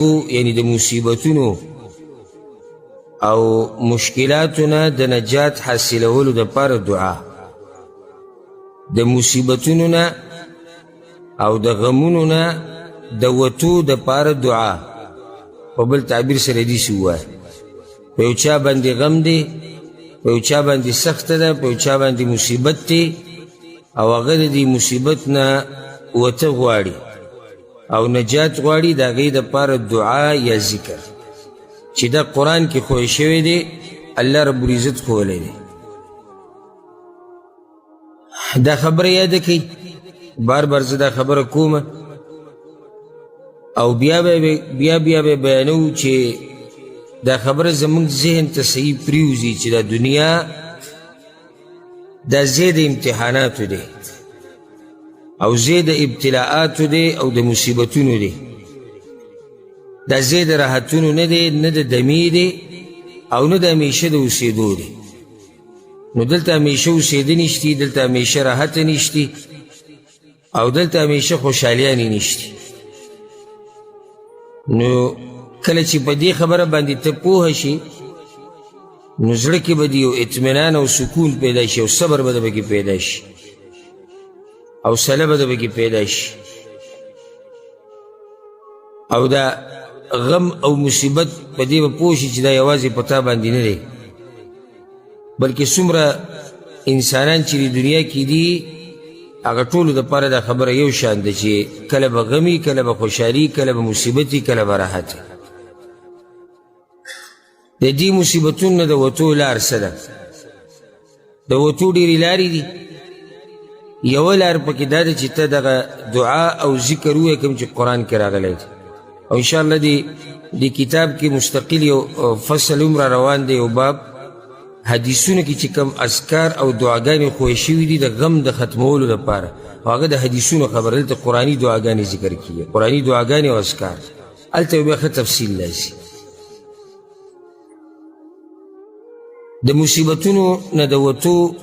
یعنی د مصیبتونو او مشکلاتونه د نجات حاصلولو دپاره دعا، د مصیبتونو نه او د غمونو نه د وتو دپاره دعا. په بل تعبیر سره داسې ووایه، په یو چا باندې غم دی، په یو چا باندې سخته ده، په یو چا باندې مصیبت دی او هغه د دې مصیبت نه وته غواړي او نجات غواړي، د هغې دپاره دعا یا ذکر چې دا قرآن کې ښوی شوی دی، الله رب العزت ښولی دی. دا خبره یاده کوي، بار بار زه دا خبره کومه او بیا به بیانو چې دا خبره زمونږ ذهن ته صحیح پریوزي چې دا دنیا دا ځای د امتحاناتو دی او ځای د ابتلاعاتو دی او د مصیبتونو دی، دا ځای د راحتونو نه دی، نه د دمې دی او نه د همیشه د اوسېدو دی. نو دلته همیشه اوسېده نشتی، دلته همیشه راحت نشتی او دلته همیشه خوشحالیانې نشتی. نو کله چې په دې خبره باندې ته پوه شي نو زړه کې به د یو اطمینان او سکون پیدا شي او صبر به د پکې پیدا شي او حوصله به د پکې پیدا شي او دا غم او مصیبت په دې به پوه شي چې دا یوازې په تا باندې نه دی، بلکې څومره انسانان چې د دنیا کې دي هغه ټولو دپاره دا خبره یو شان ده چې کله به غمي، کله به خوشحالي، کله به مصیبتي، کله به راحت. د دې مصیبتونو نه د وتو لار څه ده؟ د وتو ډېرې لارې دي. یوه لار پکې دا ده چې ته دغه دعا او ذکر ووایې کوم چې قرآن کې راغلی دی، او انشاءالله د کتاب کې مستقل یو فصل هم را روان دی، یو باب حدیثونو کې چې کوم اذکار او دعاګانې ښوی شوي دي د غم د ختمولو لپاره، او هغه د حدیثونو خبره، دلته قرآني دعاګانې ذکر کېږي، قرآني دعاګانې او اذکار، هلته بیا ښه تفصیل لازي. د مصیبتونو نه د وتو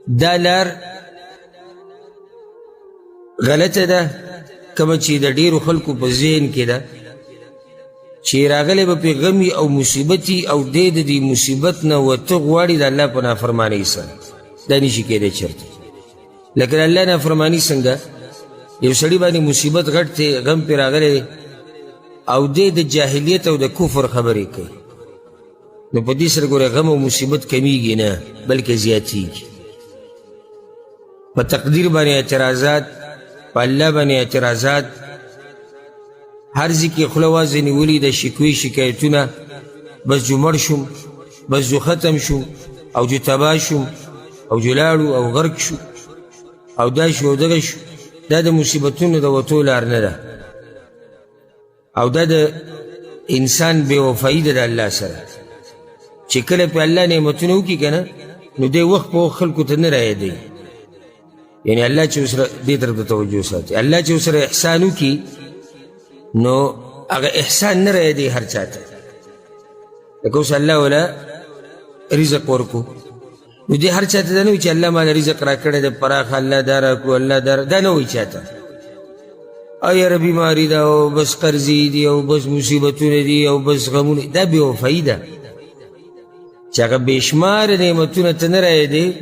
دا لار غلطه ده کومه چې د ډېرو خلکو په ذهن کې ده چې راغلی به پې غمي او مصیبتي او دی د دې مصیبت نه وته غواړي د الله په نافرمانۍ سره. دا نشي کېدی چېرته، لکه د الله نافرماني څنګه یو سړي باندې مصیبت غټ دی، غم پې راغلی دی او دی د جاهلیت او د کفر خبرې کوي، نو په دې سره ګوره غم او مصیبت کمیږي نه بلکې زیاتیږي. په تقدیر باندې اعتراضات، په الله باندې اعتراضات، هر ځای کې خوله وازې نیولي د شکوې شکایتونه، بس جو مړ شوم، بس جو ختم شوم او جو تباه شوم او جو لاړو او غرق شو او دا شو او دغه شو. دا د مصیبتونو د وتو لار نه ده او دا د انسان بې وفایي ده د الله سره چې کله پې الله نعمتونه وکړي که نه نو دی وخت په وخت خلکو ته نه رایادوي، یعنی الله چې ورسره دې طرف ته توجه ساتي، الله چې ورسره احسان وکړي نو هغه احسان نه رایادوي هر چا ته. لکه اوس الله ولا رزق ورکو نو دې هر چا ته دا نه وایي چې الله ماله رزق را کړی دی پراخ، الله دا راکړو، الله دا نه وایي چا ته، او یاره بیماري ده او بس قرضې دي او بس مصیبتونه دي او بس غمونه، دا بې وفایي ده چې هغه بېشماره نعمتونه ته نه رایادوي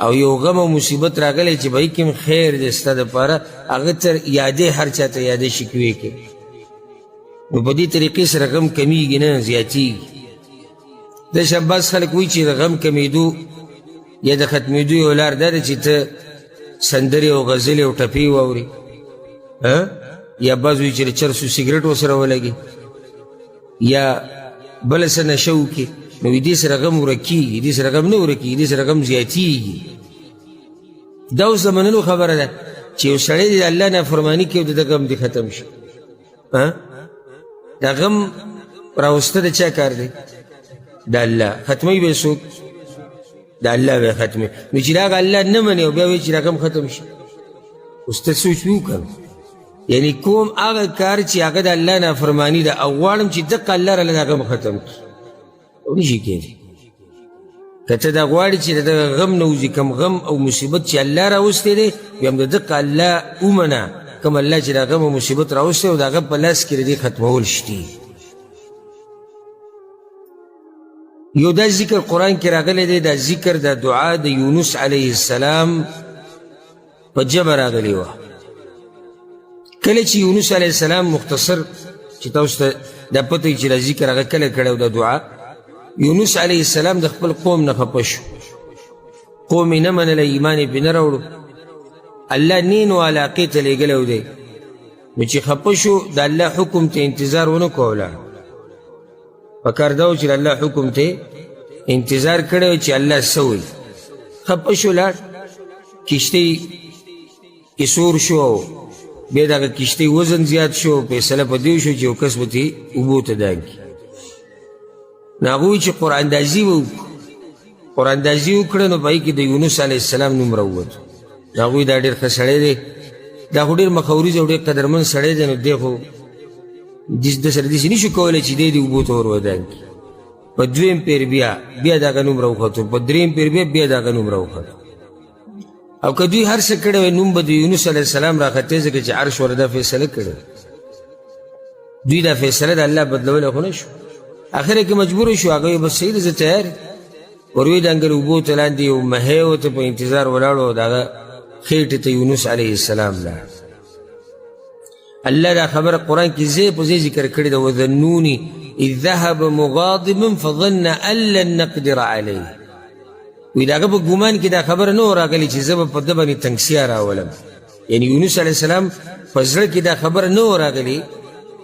او یو غم او مصیبت راغلی چې به کوم خیر دی ستا دپاره هغه ته یادې، هر چا ته یادې شکوې کوي، نو په دې طریقې سره غم کمیږي نه زیاتیږي. د شاباس خلک وایي چې د غم کمیدو یا د ختمېدو یو لار دا ده چې ته سندرې او غزلې او ټپې واورې، یا بعض وایي چې د چرسو سګرټ ورسره ولګي یا بله څه نشه وکړي، نو دې سره غم ورکېږي، دې سره غم نه ورکېږي، دې سره غم زیاتېږي. دا اوس د منلو خبره ده چې یو سړی د الله نافرماني کوي او د غم دې ختم شي. دا غم راوسته د چا کار دی؟ د الله. ختموي به څوک؟ د الله به ختموي. نو چې هغه الله نه مني او بیا وایي چې دا غم ختم شي، اوس ته سوچ وکړه، یعنی کوم هغه کار چې هغه د الله نافرماني ده او غواړم چې دقه الله راله دا غم ختم کړي، او نشي کېدی. که ته دا غواړې چې د دغه غم نه وځي، کوم غم او مصیبت چې الله راوستی دی، بیا هم د دقه الله ومنه کوم الله چې د غم او مصیبت راوستی او د هغه په لاس کې د دې ختمول شتي. یو دا ذکر قرآن کې راغلی دی، دا ذکر د دعا د یونس علیه السلام په ژبه راغلی وه. کله چې یونس علیه السلام مختصر چې تاسو ته دا پته وي چې دا ذکر هغه کله کړی او دا دعا، یونس علیه السلام د خپل قوم نه خفه شو، قوم یې نه منله، ایمان یې پرې نه راوړو، الله نینو علاقې ته لېږلی دی. نو چې خفه شو د الله حکم ته انتظار ونه کو ولاړ. پکار دا و چې د الله حکم ته انتظار کړی و چې الله څه وایي. خفه شو لاړ، کشتۍ کې سور شو، بیا دغه کشتۍ وزن زیات شو، فیصله په دې شو چې یو کس به ترې اوبو ته دانګي. نو هغه وایي چې قراندازي به وکړو. قراندازي وکړه نو په هغې کې د یونس علیه السلام نوم راووت. نو هغوی دا ډېر ښه سړی دی، دا خو ډېر مخوریز او ډېر قدرمند سړی دی، نو دی خو د سره داسې نه شو کولی چې دی دې اوبو ته ور ودانګي. په دویم پیر بیا دغه نوم راوختو، په دریم پیر بیا دغه نوم راوختو. او که دوی هر څه کړی وی نوم به د یونس علیه السلام راختی، ځکه چې عرش ور دا فیصله کړی. دوی دا فیصله د الله بدلولی خو نه شو. اخر کې مجبور شو، هغه بس صحیح ده زه تیار یم. ور ویدانګل اوبو ته لاندې یو مهی ورته په انتظار ولاړ و، د هغه خېټې ته یونس علیه السلام لاړ. الله دا خبره قرآن کې ځای په ځای ذکر کړې ده، وذنوني اذ ذهب مغاضبا فظن ان لن نقدر علیه. وی د هغه په ګمان کې دا خبره نه وه راغلې چې زه به په ده باندې تنګسیا راولم. یعنې یونس علیه السلام په زړه کې دا خبره نه وه راغلې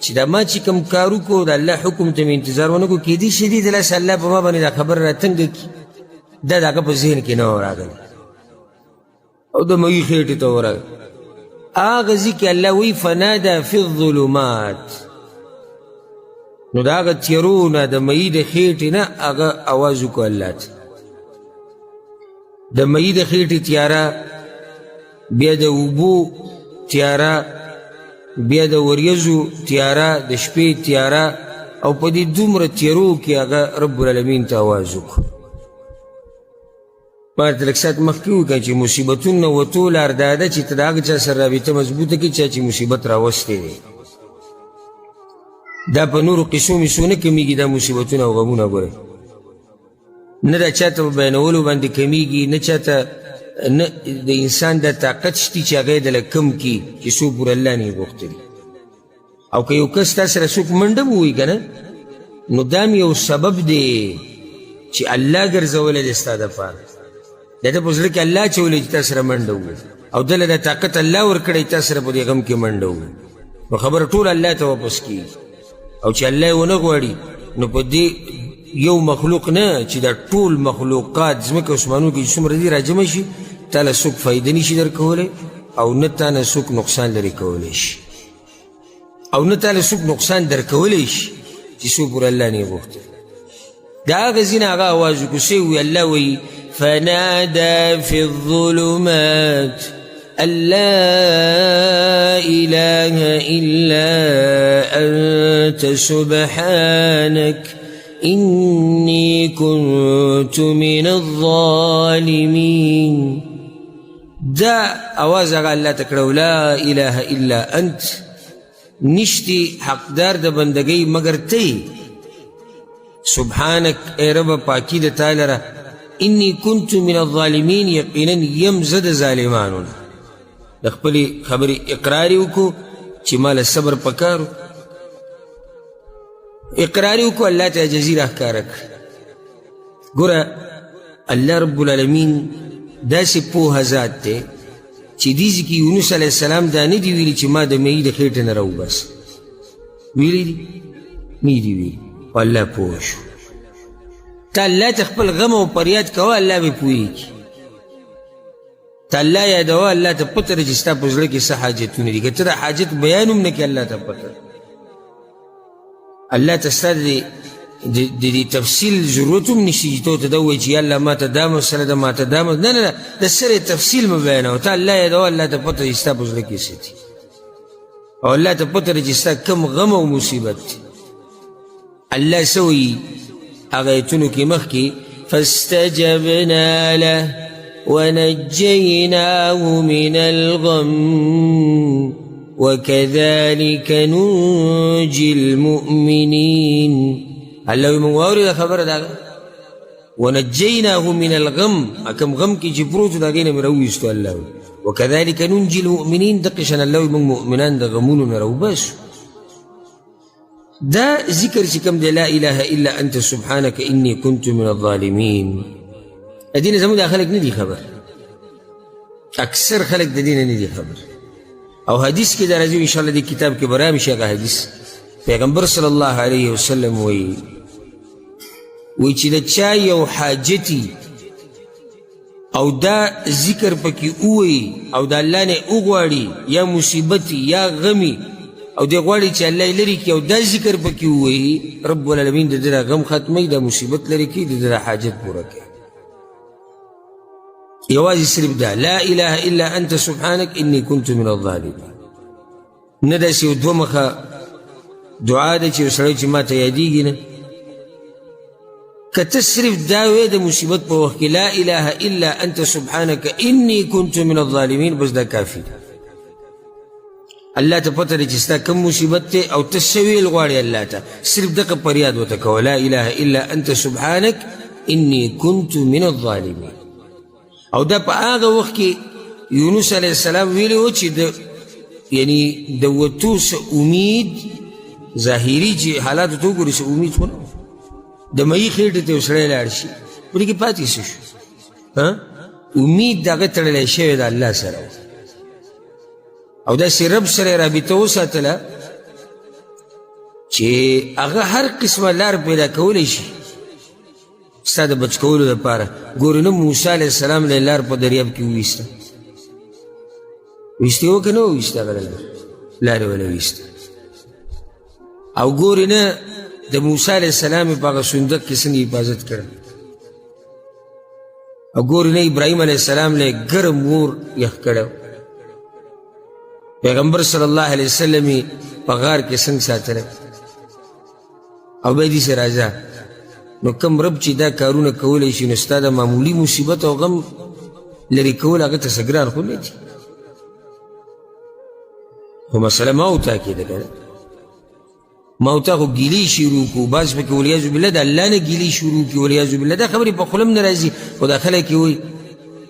چې دا ما چې کوم کار وکړو د الله حکم ته مې انتظار ونه کړو، کیدای شي دې دلاسه الله په ما باندې دا خبره راتنګه کړي. دا د هغه په ذهن کې نه وه راغلې او د مهي خېټې ته ورغی. هغه ځای کې الله وی فنادا فی الظلمات. نو د هغه تیرو نه د مهي د خېټې نه هغه اواز وکړو الله ته. د مهي د خېټې تیاره، بیا د اوبو تیاره، بیا د وریځو تیاره، د شپې تیاره، او په دې دومره تیرو کې هغه رب العالمین ته اواز وکړو. ما ته لږ ساعت مخکې وکړه چې مصیبتونه وتو لار دا ده چې ته د هغه چا سره رابطه مضبوطه کړي چا چې مصیبت راوستی دی. دا په نورو قصو میسو نه کمیږي، دا مصیبتونه او غمونه ګورئ، نه دا چاته په بیانولو باندې کمیږي، نه چاته نه د انسان دا طاقت شتي چې هغه یې دله کم کړي چې څو پورې الله نه یې غوښتلي. او که یو کس تا سره څوک منډه به ووایي که نه، نو دا هم یو سبب دی چې الله ګرځولی دی ستا دپاره. د ده په زړه کې الله اچولی چې تا سره منډه ووایي، او دله دا طاقت الله ورکړی تا سره په دې غم کې منډه ووایي. نو خبره ټول الله ته واپس کېږي. او چې الله یې ونه غواړي نو په دې یو مخلوق نه چې دا ټول مخلوقات ځمکه اسمانونو کې چې څومره دي راجمع شي، تا له څوک فایده نشي درکولی، او نه تا نه څوک نقصان لرې کولی شي، او نه تا له څوک نقصان درکولی شي چې څو پورې الله نه یې غوښتل. د هغه ځینې هغه اواز وکړو، څه وایي الله وایي فنادى في الظلمات أن لا إله إلا أنت سبحانك إني كنت من الظالمين. دا آواز هغه الله ته کړو، لا إله إلا أنت، نشتی حقدار د بندګۍ مگر ته، سبحانك اے رب پاکی د تا لره، انی کنت من الظالمین، یقینا یم زه د ظالمانو نه. د خپلې خبرې اقرار یې وکړو چې ما له صبر پکار و، اقرار یې وکړو، الله ته عاجزي راښکاره کړه. ګوره الله رب العالمین داسې پوهه ذات دی چې دې ځای کې یونس علیه السلام دا نه دي ویلي چې ما د مهي د خېټې نه راوباسه. ویلي دي؟ نه دي ویلي، خو الله پوه شو. تا الله ته خپل غم او فریاد کوه، الله به پوهېږي. ته الله یادوه، الله ته پته ده چې ستا په زړه کې څه حاجتونه دي. که ته د حاجت بیان هم نه کړې، الله ته پته ده. الله ته ستا د دې تفصیل ضرورت هم نشي چې ته ورته دا ووایې چې یا الله ما ته دا مسله ده، ما ته دا مسله، نه نه، د سر تفصیل مه بیانوه. ته الله یادوه، الله ته پته ده چې ستا په زړه کې څه دي، او الله ته پته ده چې ستا کم غم او مصیبت دی. الله څه وایي هغه ایتونو کې مخکې فاستجبنا له ونجیناه من الغم. وكذلك ننجي المؤمنين. الله من واوري خبر دا ونجيناه من الغم، اكم غم کی جبروت دا غین مرويستو الله. وكذلك ننجي المؤمنين، دقشن الله من مؤمنان دا غمون نرو بس. دا ذکر چکم دے لا اله الا انت سبحانك اني كنت من الظالمين. ادین زمو دا خلق ندی خبر، اکثر خلق دا دین ندی خبر. او حدیث کی دا رضی انشاءاللہ دی کتاب کے برام شیخ حدیث پیغمبر صلی اللہ علیہ وسلم وی چی دا چای او حاجتی او دا ذکر پکی اوئی او دا اللہ نے اغواری یا مصیبتی یا غمی او دا غواری چی اللہ لری کی او دا ذکر پکی اوئی رب العالمین دا دا غم ختمی دا مصیبت لری کی دا دا حاجت پورا کی. یوازی صرف دا لا الہ الا انت سبحانک انی کنت من الظالمین. ندا سی دو مخا دعا دا چی سڑی چی ما تا یادی گی نا کتا صرف داوی دا مصیبت پا وقت لا الہ الا انت سبحانک انی کنت من الظالمین بس دا کافی. اللہ تا پتہ دا چستا کم مصیبت تے او تسویل غواری اللہ تا صرف دا پریاد وتکو لا الہ الا انت سبحانک انی کنت من الظالمین. او دا پا آغا وقت کی یونس علیہ السلام ویلی ہو چی دا یعنی دوتو سا امید ظاہری چی حالات تو گوری سا امید ہونا دا مئی خیرتے اسرائیل عرشی بلی کی پاتی سشو امید دا غتر لے شوی دا اللہ سر او دا سی رب سر رابطو ساتلا چی اغا ہر قسم لار پیدا کولی شی ستا دا بچ کولو دا پارا گورنم موسیٰ علیہ السلام لے لار پا دریاب کی ویستا ویستی ہو کہ نو ویستا غلا لار والا ویستا. او گورنا دا موسیٰ علیہ السلام پاگا سندق کسنگ حفاظت کرن. او گورنا ابراہیم علیہ السلام لے گرم مور یخ کرو. پیغمبر صلی اللہ علیہ وسلم پغار کسنگ ساتر او بیدی سے رازا نو کم رب چی دا کارونا کولیشی نستا دا معمولی مصیبت او غم لری کول آگا تسگران خود لیتی خو مسئلہ موتا کی دا کنا موتا خو گیلی شروع کو باز پاکی ولیازو باللہ دا اللہ نے گیلی شروع کی ولیازو باللہ دا خبری پا خلم نرازی خدا خلقی ہوئی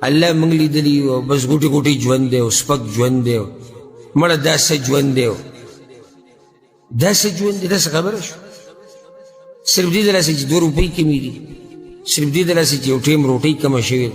اللہ منگلی دلی بس گوٹی گوٹی جوان دے سپک جوان دے مرا دا سا جوان دے دا سا جوان دے دا سا خبر شو صرف دی دلہ سے چی 2 روپئی کمی دی صرف دی دلہ سے چی اٹھیم روٹی کم شویر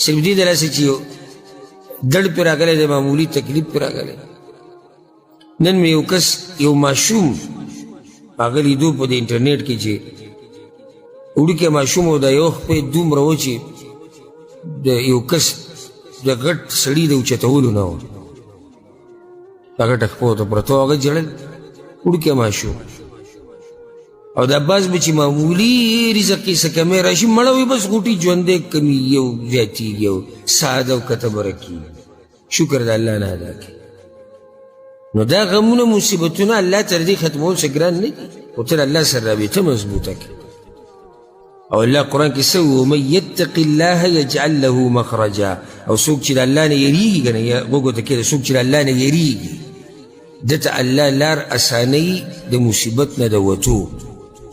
صرف دی دلہ سے چی دڑ پر آگلے دے معمولی تکلیف پر آگلے. نن میں یو کس یو معشوم آگلی دو پا دے انٹرنیٹ کی چی اوڑی کے معشوم ہو دا یوخ پہ دوم رو چی یو کس دا غٹ سڑی دا اچتاولو ناو اگر تخپو تا پرتو آگا جڑل اوڑی کے معشوم او دا باز بچی معمولی رزق کی سکمی راشی مڑاوی بس غوٹی جوندے کمی یو زیادی یو سادہ و کتب رکی شکر دا اللہ نا دا کی. نو دا غمون مصیبتونا اللہ تردی ختمون سگران نہیں و تر اللہ سر رابطہ مضبوطا کی. او اللہ قرآن کی سو ومن یتق اللہ یجعل له مخرجا او سوک چی دا اللہ نے یریگی گنا یا گوگو تکی سوک چی دا اللہ نے یریگی دتا اللہ لار اسانی دا مصیبت نا دوتو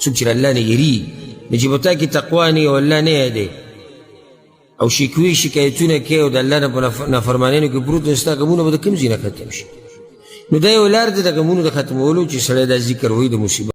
سوک چی دا اللہ نے یریگی نجیبتا کی تقوانی او اللہ نے دے او شکوی شکایتونا کیا او دا اللہ نا فرمانینو کی بروت نستا غمونا با دا کم زینا ختم شی. نو دا یو لار دا غمونو دا ختم اولو چی سڑے دا ذکر ہوئی دا مصیبت